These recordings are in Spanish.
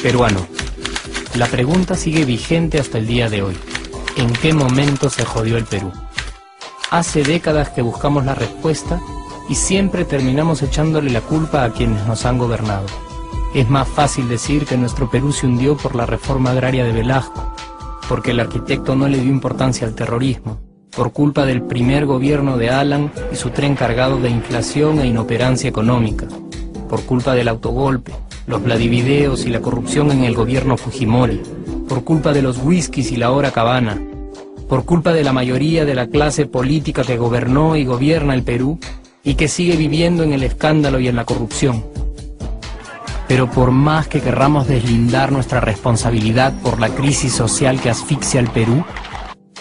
Peruano. La pregunta sigue vigente hasta el día de hoy. ¿En qué momento se jodió el Perú? Hace décadas que buscamos la respuesta y siempre terminamos echándole la culpa a quienes nos han gobernado. Es más fácil decir que nuestro Perú se hundió por la reforma agraria de Velasco, porque el arquitecto no le dio importancia al terrorismo, por culpa del primer gobierno de Alan y su tren cargado de inflación e inoperancia económica, por culpa del autogolpe, los Vladivideos y la corrupción en el gobierno Fujimori, por culpa de los whiskies y la hora cabana, por culpa de la mayoría de la clase política que gobernó y gobierna el Perú y que sigue viviendo en el escándalo y en la corrupción. Pero por más que querramos deslindar nuestra responsabilidad por la crisis social que asfixia al Perú,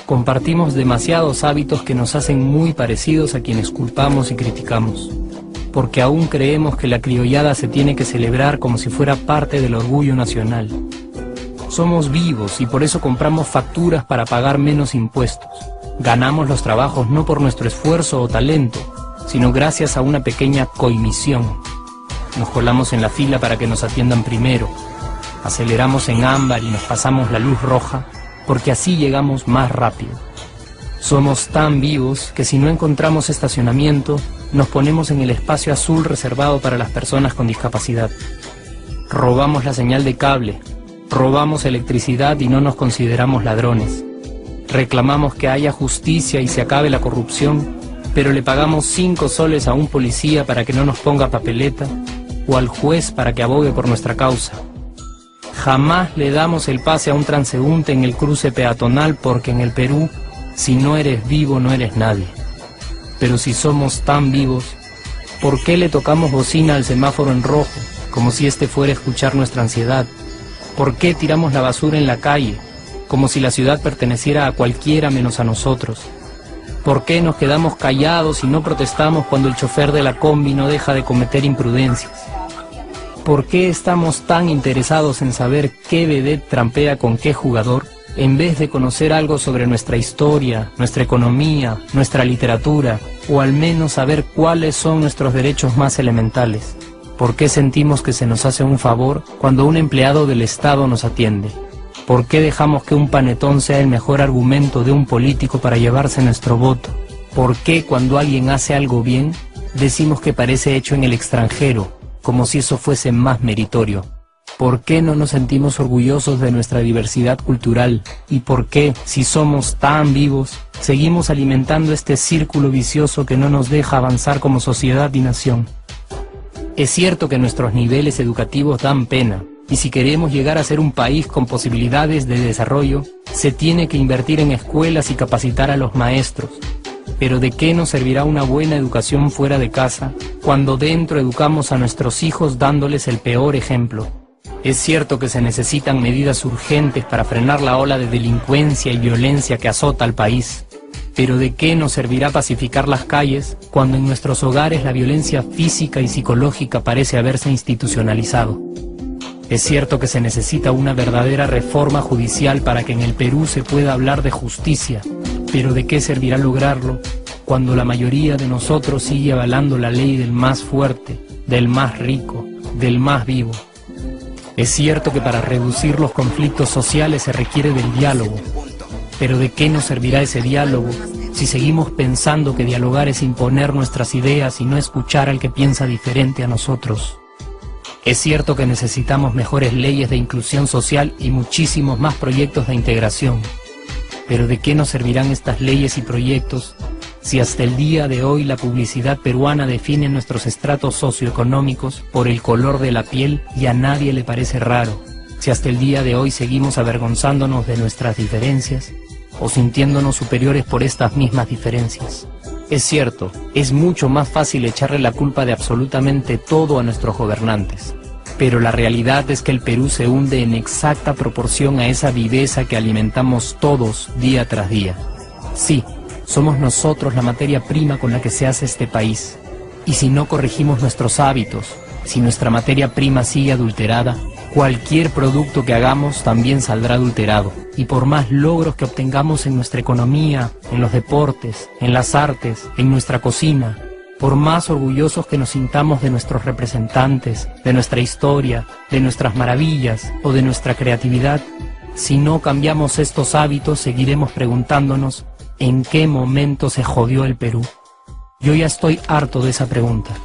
compartimos demasiados hábitos que nos hacen muy parecidos a quienes culpamos y criticamos, porque aún creemos que la criollada se tiene que celebrar como si fuera parte del orgullo nacional. Somos vivos y por eso compramos facturas para pagar menos impuestos. Ganamos los trabajos no por nuestro esfuerzo o talento, sino gracias a una pequeña coimisión. Nos colamos en la fila para que nos atiendan primero, aceleramos en ámbar y nos pasamos la luz roja, porque así llegamos más rápido. Somos tan vivos que si no encontramos estacionamiento, nos ponemos en el espacio azul reservado para las personas con discapacidad. Robamos la señal de cable, robamos electricidad y no nos consideramos ladrones. Reclamamos que haya justicia y se acabe la corrupción, pero le pagamos 5 soles a un policía para que no nos ponga papeleta, o al juez para que abogue por nuestra causa. Jamás le damos el pase a un transeúnte en el cruce peatonal porque en el Perú, si no eres vivo, no eres nadie. Pero si somos tan vivos, ¿por qué le tocamos bocina al semáforo en rojo, como si este fuera a escuchar nuestra ansiedad? ¿Por qué tiramos la basura en la calle, como si la ciudad perteneciera a cualquiera menos a nosotros? ¿Por qué nos quedamos callados y no protestamos cuando el chofer de la combi no deja de cometer imprudencias? ¿Por qué estamos tan interesados en saber qué vedette trampea con qué jugador, en vez de conocer algo sobre nuestra historia, nuestra economía, nuestra literatura, o al menos saber cuáles son nuestros derechos más elementales? ¿Por qué sentimos que se nos hace un favor cuando un empleado del Estado nos atiende? ¿Por qué dejamos que un panetón sea el mejor argumento de un político para llevarse nuestro voto? ¿Por qué cuando alguien hace algo bien, decimos que parece hecho en el extranjero, como si eso fuese más meritorio? ¿Por qué no nos sentimos orgullosos de nuestra diversidad cultural? ¿Y por qué, si somos tan vivos, seguimos alimentando este círculo vicioso que no nos deja avanzar como sociedad y nación? Es cierto que nuestros niveles educativos dan pena, y si queremos llegar a ser un país con posibilidades de desarrollo, se tiene que invertir en escuelas y capacitar a los maestros. Pero ¿de qué nos servirá una buena educación fuera de casa, cuando dentro educamos a nuestros hijos dándoles el peor ejemplo? Es cierto que se necesitan medidas urgentes para frenar la ola de delincuencia y violencia que azota al país. Pero ¿de qué nos servirá pacificar las calles cuando en nuestros hogares la violencia física y psicológica parece haberse institucionalizado? Es cierto que se necesita una verdadera reforma judicial para que en el Perú se pueda hablar de justicia, pero ¿de qué servirá lograrlo cuando la mayoría de nosotros sigue avalando la ley del más fuerte, del más rico, del más vivo? Es cierto que para reducir los conflictos sociales se requiere del diálogo, pero ¿de qué nos servirá ese diálogo si seguimos pensando que dialogar es imponer nuestras ideas y no escuchar al que piensa diferente a nosotros? Es cierto que necesitamos mejores leyes de inclusión social y muchísimos más proyectos de integración, pero ¿de qué nos servirán estas leyes y proyectos si hasta el día de hoy la publicidad peruana define nuestros estratos socioeconómicos por el color de la piel y a nadie le parece raro? Si hasta el día de hoy seguimos avergonzándonos de nuestras diferencias o sintiéndonos superiores por estas mismas diferencias. Es cierto, es mucho más fácil echarle la culpa de absolutamente todo a nuestros gobernantes, pero la realidad es que el Perú se hunde en exacta proporción a esa viveza que alimentamos todos día tras día. Sí, somos nosotros la materia prima con la que se hace este país, y si no corregimos nuestros hábitos, si nuestra materia prima sigue adulterada, Cualquier producto que hagamos también saldrá adulterado, y por más logros que obtengamos en nuestra economía, en los deportes, en las artes, en nuestra cocina, por más orgullosos que nos sintamos de nuestros representantes, de nuestra historia, de nuestras maravillas o de nuestra creatividad, si no cambiamos estos hábitos seguiremos preguntándonos ¿en qué momento se jodió el Perú? Yo ya estoy harto de esa pregunta.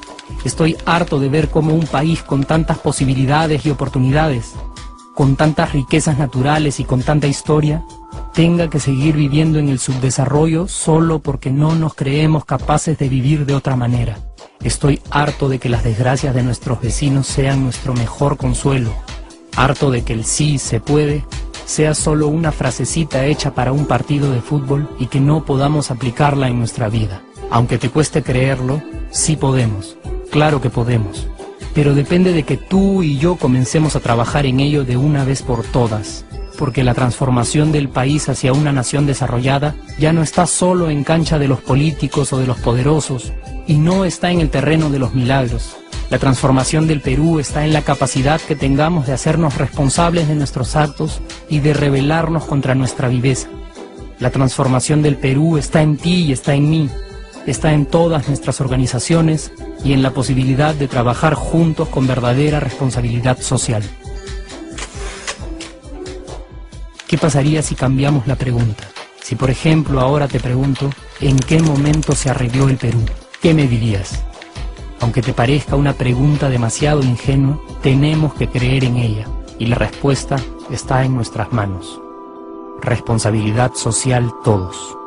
Estoy harto de ver cómo un país con tantas posibilidades y oportunidades, con tantas riquezas naturales y con tanta historia, tenga que seguir viviendo en el subdesarrollo solo porque no nos creemos capaces de vivir de otra manera. Estoy harto de que las desgracias de nuestros vecinos sean nuestro mejor consuelo. Harto de que el sí se puede sea solo una frasecita hecha para un partido de fútbol y que no podamos aplicarla en nuestra vida. Aunque te cueste creerlo, sí podemos. Claro que podemos. Pero depende de que tú y yo comencemos a trabajar en ello de una vez por todas. Porque la transformación del país hacia una nación desarrollada ya no está solo en cancha de los políticos o de los poderosos, y no está en el terreno de los milagros. La transformación del Perú está en la capacidad que tengamos de hacernos responsables de nuestros actos y de rebelarnos contra nuestra viveza. La transformación del Perú está en ti y está en mí, está en todas nuestras organizaciones y en la posibilidad de trabajar juntos con verdadera responsabilidad social. ¿Qué pasaría si cambiamos la pregunta? Si por ejemplo ahora te pregunto, ¿en qué momento se arregló el Perú? ¿Qué me dirías? Aunque te parezca una pregunta demasiado ingenua, tenemos que creer en ella, y la respuesta está en nuestras manos. Responsabilidad social todos.